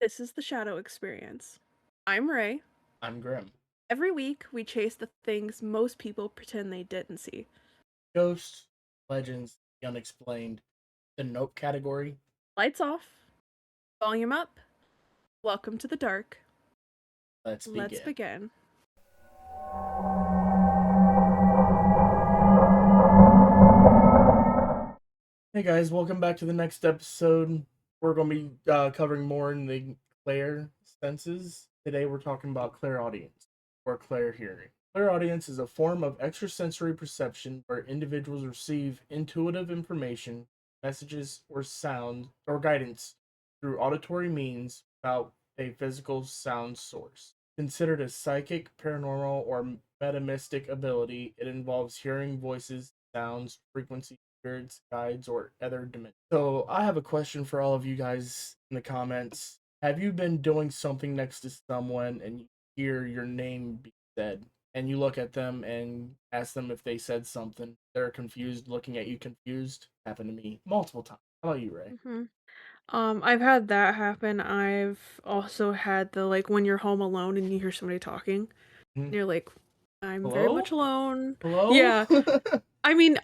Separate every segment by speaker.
Speaker 1: This is the Shadow Experience. I'm Ray.
Speaker 2: I'm Grim.
Speaker 1: Every week, we chase the things most people pretend they didn't see.
Speaker 2: Ghosts, legends, the unexplained, the nope category.
Speaker 1: Lights off, volume up. Welcome to the dark.
Speaker 2: Let's
Speaker 1: Let's
Speaker 2: begin.
Speaker 1: begin.
Speaker 2: Hey guys, welcome back to the next episode. We're going to be covering more in the clair senses. Today we're talking about clairaudience, or clair hearing. Clairaudience is a form of extrasensory perception where individuals receive intuitive information, messages, or sound or guidance through auditory means without a physical sound source. Considered a psychic, paranormal, or metamystic ability, it involves hearing voices, sounds, frequencies, spirits, guides, or other dimensions. So I have a question for all of you guys in the comments. Have you been doing something next to someone and you hear your name be said, and you look at them and ask them if they said something? They're confused, looking at you confused. Happened to me multiple times. How about you, Ray?
Speaker 1: hmm I've had that happen. I've also had the when you're home alone and you hear somebody talking,
Speaker 2: Hmm?
Speaker 1: and you're like, I'm very much
Speaker 2: Hello?
Speaker 1: alone.
Speaker 2: Hello?
Speaker 1: Yeah. I mean,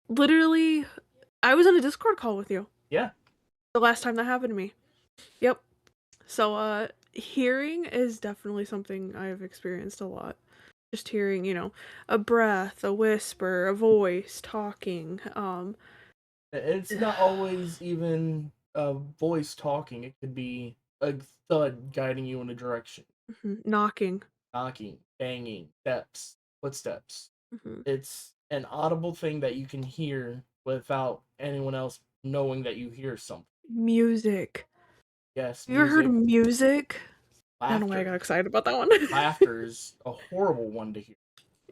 Speaker 1: literally, I was on a Discord call with you
Speaker 2: Yeah.
Speaker 1: the last time that happened to me. Yep. So, hearing is definitely something I've experienced a lot. Just hearing, a breath, a whisper, a voice talking.
Speaker 2: It's not always even a voice talking. It could be a thud guiding you in a direction,
Speaker 1: Knocking.
Speaker 2: knocking, banging, steps, footsteps.
Speaker 1: hmm
Speaker 2: It's an audible thing that you can hear without anyone else knowing that you hear something.
Speaker 1: Music.
Speaker 2: Yes,
Speaker 1: You ever heard
Speaker 2: music,
Speaker 1: music? I don't know why I got
Speaker 2: laughter.
Speaker 1: excited about that one.
Speaker 2: Laughter is a horrible one to hear.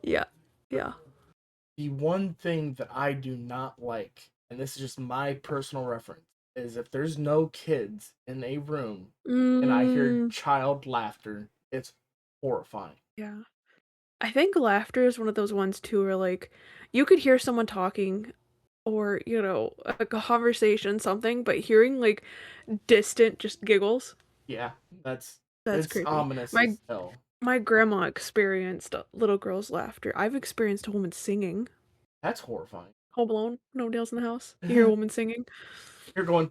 Speaker 1: Yeah. Yeah.
Speaker 2: The one thing that I do not like, and this is just my personal reference, is if there's no kids in a room and I hear
Speaker 1: Mm,
Speaker 2: child laughter, it's horrifying.
Speaker 1: yeah. I think laughter is one of those ones too where you could hear someone talking or, a conversation, something, but hearing distant just giggles,
Speaker 2: Yeah, that's
Speaker 1: that's
Speaker 2: it's
Speaker 1: creepy.
Speaker 2: ominous
Speaker 1: My
Speaker 2: as hell.
Speaker 1: my grandma experienced a little girl's laughter. I've experienced a woman singing.
Speaker 2: That's horrifying.
Speaker 1: Home alone, nobody else in the house. You hear a woman singing.
Speaker 2: You're going.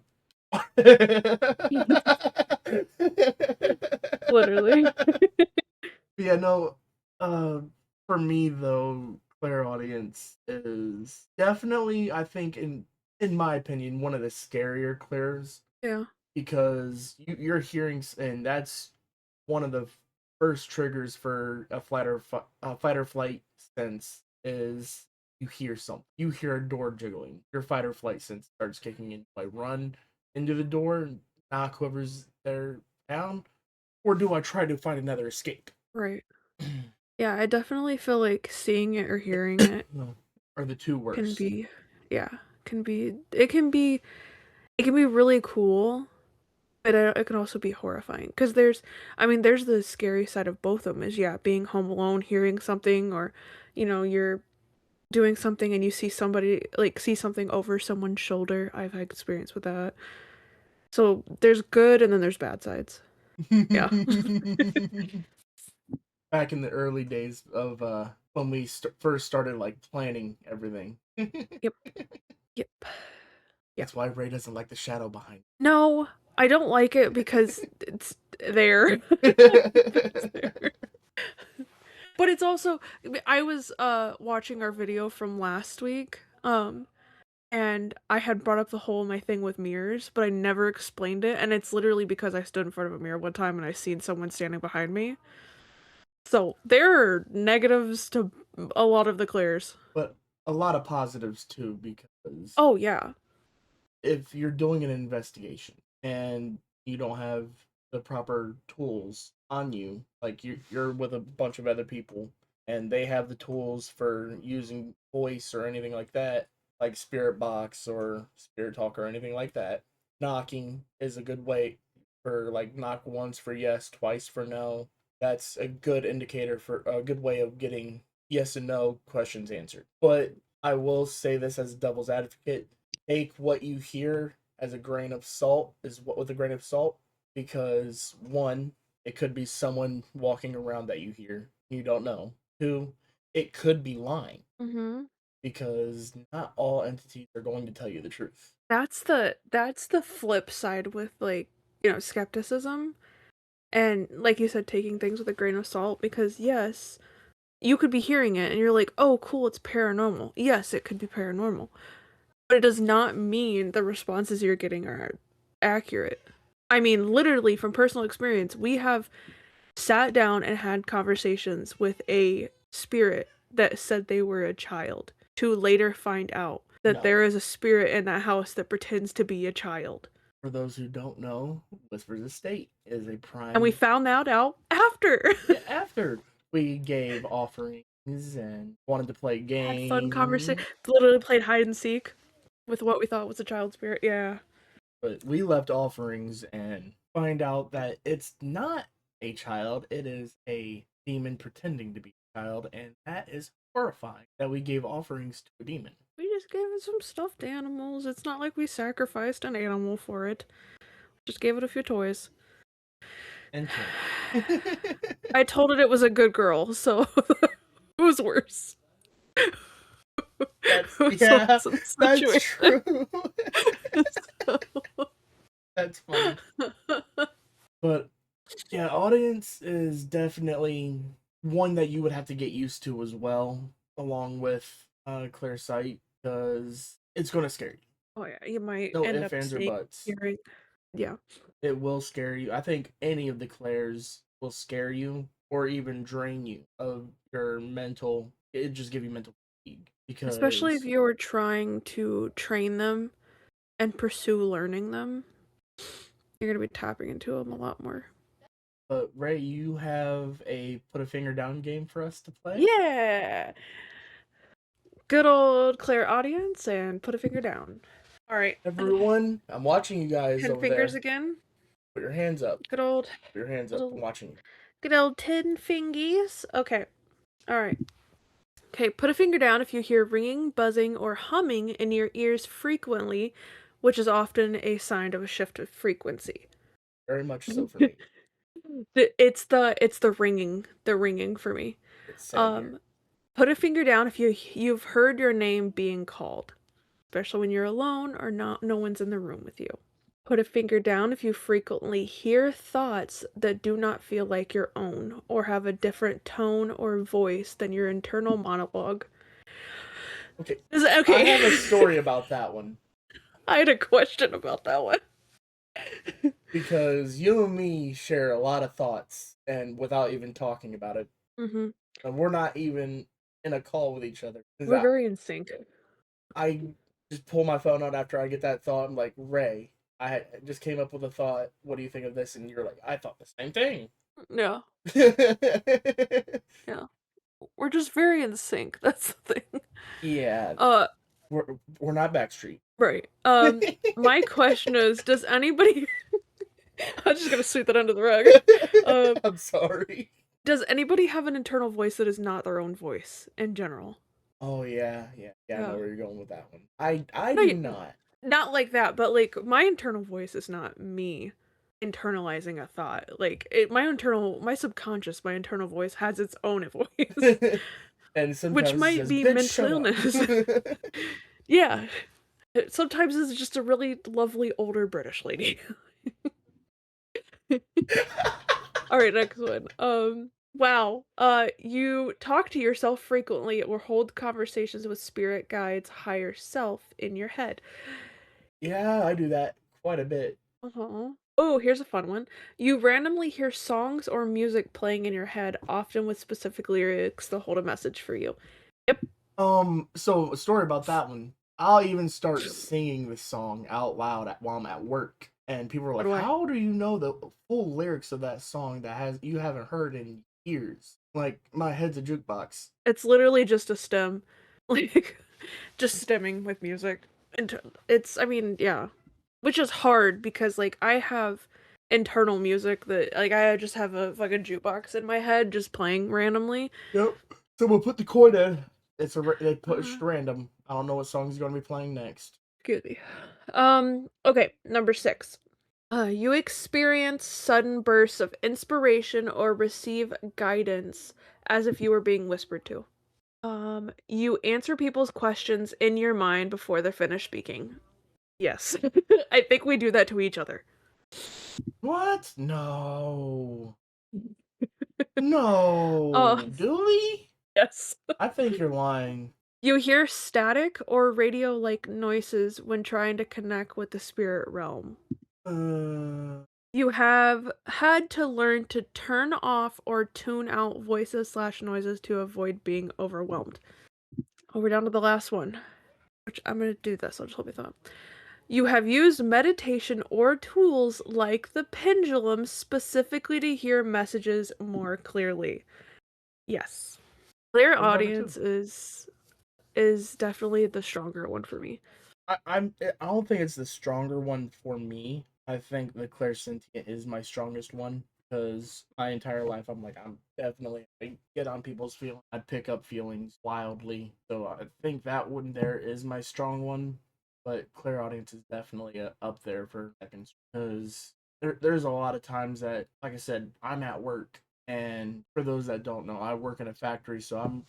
Speaker 1: Literally.
Speaker 2: Yeah, no. Uh, for me though, clairaudience is definitely, I think, in my opinion, one of the scarier clairs
Speaker 1: Yeah.
Speaker 2: because you're hearing, and that's one of the first triggers for a fight or flight sense is you hear something. You hear a door jiggling. Your fight or flight sense starts kicking in. Do I run into the door, knock whoever's there down, or do I try to find another escape?
Speaker 1: Right. Yeah, I definitely feel like seeing it or hearing it
Speaker 2: No, are the two
Speaker 1: can
Speaker 2: worst.
Speaker 1: be yeah, it can be really cool, but it can also be horrifying because there's the scary side of both of them is yeah, being home alone, hearing something or you're doing something and you see something over someone's shoulder. I've had experience with that. So there's good and then there's bad sides. Yeah.
Speaker 2: Back in the early days of when we first started like planning everything.
Speaker 1: Yep. Yep. Yep.
Speaker 2: That's why Ray doesn't like the shadow behind.
Speaker 1: No, I don't like it because it's there. It's there. But it's also I was watching our video from last week. And I had brought up the whole my thing with mirrors, but I never explained it, and it's literally because I stood in front of a mirror one time and I seen someone standing behind me. So there are negatives to a lot of the clears.
Speaker 2: But a lot of positives too, because
Speaker 1: Oh yeah.
Speaker 2: if you're doing an investigation and you don't have the proper tools on you, like you're with a bunch of other people and they have the tools for using voice or anything like that, like spirit box or spirit talk or anything like that, knocking is a good way for like knock once for yes, twice for no. That's a good indicator for a good way of getting yes and no questions answered. But I will say this as a devil's advocate, take what you hear as a grain of salt is what with a grain of salt because one, it could be someone walking around that you hear, you don't know. Two, it could be lying
Speaker 1: Mm-hmm.
Speaker 2: because not all entities are going to tell you the truth.
Speaker 1: That's the flip side with like, skepticism and like you said, taking things with a grain of salt because yes, you could be hearing it and you're like, "Oh, cool, it's paranormal." Yes, it could be paranormal. But it does not mean the responses you're getting are accurate. I mean, literally from personal experience, we have sat down and had conversations with a spirit that said they were a child to later find out that
Speaker 2: No.
Speaker 1: there is a spirit in that house that pretends to be a child.
Speaker 2: For those who don't know, Whispers Estate is a
Speaker 1: And we
Speaker 2: prime.
Speaker 1: found that out after.
Speaker 2: Yeah, after we gave offerings and wanted to play
Speaker 1: Had fun conversation.
Speaker 2: games,
Speaker 1: Literally played hide and seek with what we thought was a child spirit. Yeah.
Speaker 2: but we left offerings and find out that it's not a child, it is a demon pretending to be a child, and that is horrifying that we gave offerings to a demon.
Speaker 1: We just gave it some stuffed animals. It's not like we sacrificed an animal for it. Just gave it a few toys.
Speaker 2: And candy.
Speaker 1: I told it was a good girl, so it was worse.
Speaker 2: That's,
Speaker 1: It was a
Speaker 2: yeah,
Speaker 1: awesome
Speaker 2: that's
Speaker 1: situation.
Speaker 2: true. That's funny. But yeah, audience is definitely one that you would have to get used to as well, along with clear sight, because it's gonna scare you.
Speaker 1: Oh yeah, you might
Speaker 2: No
Speaker 1: end
Speaker 2: ifs,
Speaker 1: up
Speaker 2: ands, or
Speaker 1: seeing,
Speaker 2: buts.
Speaker 1: hearing. Yeah.
Speaker 2: It will scare you. I think any of the clairs will scare you or even drain you of your mental. It just give you mental fatigue
Speaker 1: Especially if
Speaker 2: because.
Speaker 1: you were trying to train them and pursue learning them, you're gonna be tapping into them a lot more.
Speaker 2: But Ray, you have a put a finger down game for us to play.
Speaker 1: Yeah. Good old Clairaudience and put a finger down. All right.
Speaker 2: Everyone, I'm watching you guys
Speaker 1: 10
Speaker 2: over
Speaker 1: fingers
Speaker 2: there.
Speaker 1: again.
Speaker 2: Put your hands up.
Speaker 1: Good old
Speaker 2: Put your hands up. I'm
Speaker 1: little
Speaker 2: watching you.
Speaker 1: good old 10 fingies. Okay. All right. Okay, put a finger down if you hear ringing, buzzing, or humming in your ears frequently, which is often a sign of a shift of frequency.
Speaker 2: Very much so for me.
Speaker 1: It's the ringing for me.
Speaker 2: It's same here.
Speaker 1: Um, put a finger down if you've heard your name being called, especially when you're alone or not no one's in the room with you. Put a finger down if you frequently hear thoughts that do not feel like your own or have a different tone or voice than your internal monologue.
Speaker 2: Okay. I have a
Speaker 1: Okay.
Speaker 2: story about that one
Speaker 1: I had a question about that one.
Speaker 2: because you and me share a lot of thoughts and without even talking about it.
Speaker 1: Hmm.
Speaker 2: And we're not even in a call with each other. Because
Speaker 1: We're very in sync.
Speaker 2: I just pull my phone out after I get that thought. I'm like, Ray, just came up with a thought. What do you think of this? And you're like, I thought the same thing.
Speaker 1: Yeah, yeah. We're just very in sync. That's the thing.
Speaker 2: Yeah,
Speaker 1: Uh,
Speaker 2: we're we're not Backstreet.
Speaker 1: right. My question is, does anybody I'm just gonna sweep that under the rug. Um,
Speaker 2: I'm sorry.
Speaker 1: does anybody have an internal voice that is not their own voice in general?
Speaker 2: Oh yeah. I know
Speaker 1: Yeah.
Speaker 2: where you're going with that one. I
Speaker 1: No,
Speaker 2: do not.
Speaker 1: not like that, but like my internal voice is not me internalizing a thought. Like my subconscious, my internal voice has its own voice,
Speaker 2: And
Speaker 1: which
Speaker 2: sometimes it
Speaker 1: might
Speaker 2: says,
Speaker 1: be
Speaker 2: "Bitch,
Speaker 1: mental
Speaker 2: shut up."
Speaker 1: illness. Yeah. Sometimes it's just a really lovely older British lady. All right, next one. Wow. You talk to yourself frequently or hold conversations with spirit guides, higher self in your head.
Speaker 2: Yeah, I do that quite a bit.
Speaker 1: Uh-huh. Oh, here's a fun one. You randomly hear songs or music playing in your head, often with specific lyrics that hold a message for you. Yep.
Speaker 2: So a story about that one. I'll even start singing the song out loud while I'm at work, and people are
Speaker 1: What
Speaker 2: like,
Speaker 1: do I?
Speaker 2: "How do you know the full lyrics of that song that has you haven't heard in years?" Like my head's a jukebox.
Speaker 1: It's literally just a stem. Like just stemming with music. And I mean, yeah. Which is hard because like I have internal music that like I just have a fucking jukebox in my head just playing randomly.
Speaker 2: Yep. Someone put the coin in. They pushed
Speaker 1: Uh,
Speaker 2: random. I don't know what song's going to be playing next.
Speaker 1: Excuse me. Okay, number 6. You experience sudden bursts of inspiration or receive guidance as if you were being whispered to. You answer people's questions in your mind before they're finished speaking. Yes. I think we do that to each other.
Speaker 2: What? No.
Speaker 1: Oh,
Speaker 2: No. Do we?
Speaker 1: yes.
Speaker 2: I think you're lying.
Speaker 1: You hear static or radio like noises when trying to connect with the spirit realm.
Speaker 2: Uh,
Speaker 1: You have had to learn to turn off or tune out voices/noises to avoid being overwhelmed. Oh, we're down to the last one, which I'm gonna do this. I'll just hold my thought. You have used meditation or tools like the pendulum specifically to hear messages more clearly. Yes. Clear
Speaker 2: what about the two?
Speaker 1: audience is definitely the stronger one for me.
Speaker 2: I don't think it's the stronger one for me. I think the clairsentient is my strongest one because my entire life I'm definitely I get on people's feelings. I pick up feelings wildly. So I think that one there is my strong one, but clairaudience is definitely up there for seconds because there's a lot of times that, like I said, I'm at work, and for those that don't know, I work in a factory, so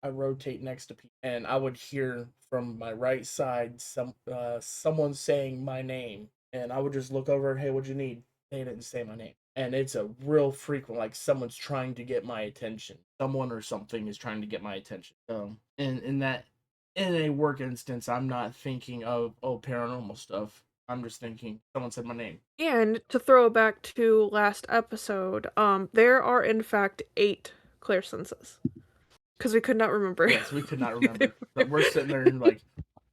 Speaker 2: I rotate next to people, and I would hear from my right side someone saying my name, and I would just look over. Hey, what'd you need? They didn't say my name, and it's a real frequent, like someone's trying to get my attention. Someone or something is trying to get my attention. In that, in a work instance, I'm not thinking of paranormal stuff. I'm just thinking someone said my name.
Speaker 1: And to throw it back to last episode, there are in fact 8 clear senses because we could not remember.
Speaker 2: Yes, we could not remember. But we're sitting there and like,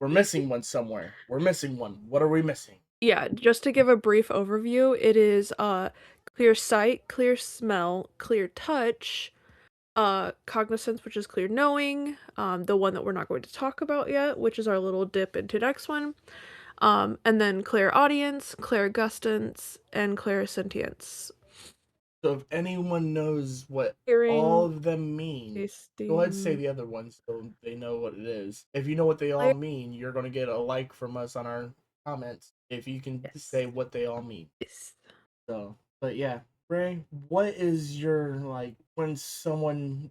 Speaker 2: we're missing one somewhere. We're missing one. What are we missing?
Speaker 1: Yeah, just to give a brief overview, it is clear sight, clear smell, clear touch, cognizance, which is clear knowing, the one that we're not going to talk about yet, which is our little dip into next one, and then clear audience, clear gustance, and clear sentience.
Speaker 2: So if anyone knows what all
Speaker 1: Hearing,
Speaker 2: of them mean, go ahead and say
Speaker 1: tasting,
Speaker 2: the other ones so they know what it is. If you know what they all
Speaker 1: clear.
Speaker 2: mean, you're going to get a like from us on our comments if you can
Speaker 1: Yes.
Speaker 2: say what they all mean.
Speaker 1: Yes.
Speaker 2: So, but yeah, Ray, what is your like when someone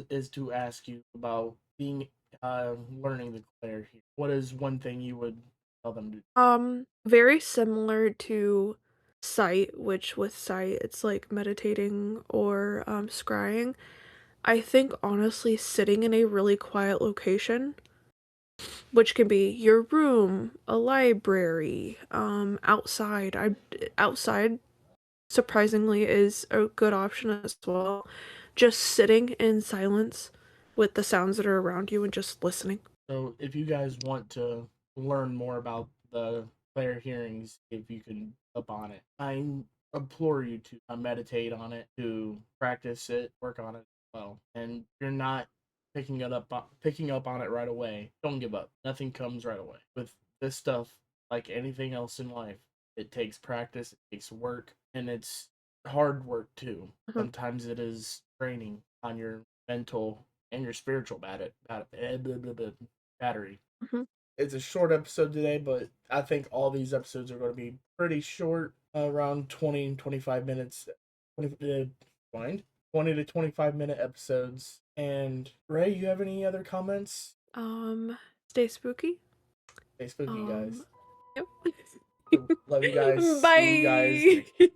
Speaker 2: is to ask you about being learning the clair here? What is one thing you would tell them to do?
Speaker 1: Very similar to sight, which with sight it's like meditating or scrying. I think honestly sitting in a really quiet location, which can be your room, a library, outside. Outside surprisingly is a good option as well. Just sitting in silence with the sounds that are around you and just listening.
Speaker 2: So if you guys want to learn more about the player hearings, if you can up on it, I implore you to meditate on it, to practice it, work on it as well. And if you're not picking up on it right away, don't give up. Nothing comes right away. With this stuff, like anything else in life, it takes practice, it takes work, and it's hard work too.
Speaker 1: Mhm,
Speaker 2: Sometimes it is draining on your mental and your spiritual battery.
Speaker 1: mhm.
Speaker 2: It's a short episode today, but I think all these episodes are going to be pretty short, around 20 25 minutes. 20, mind? 20 to 25-minute episodes. And Ray, you have any other comments?
Speaker 1: Stay spooky.
Speaker 2: Stay spooky,
Speaker 1: Um,
Speaker 2: guys.
Speaker 1: yep.
Speaker 2: Love you guys. See you guys
Speaker 1: Bye.
Speaker 2: next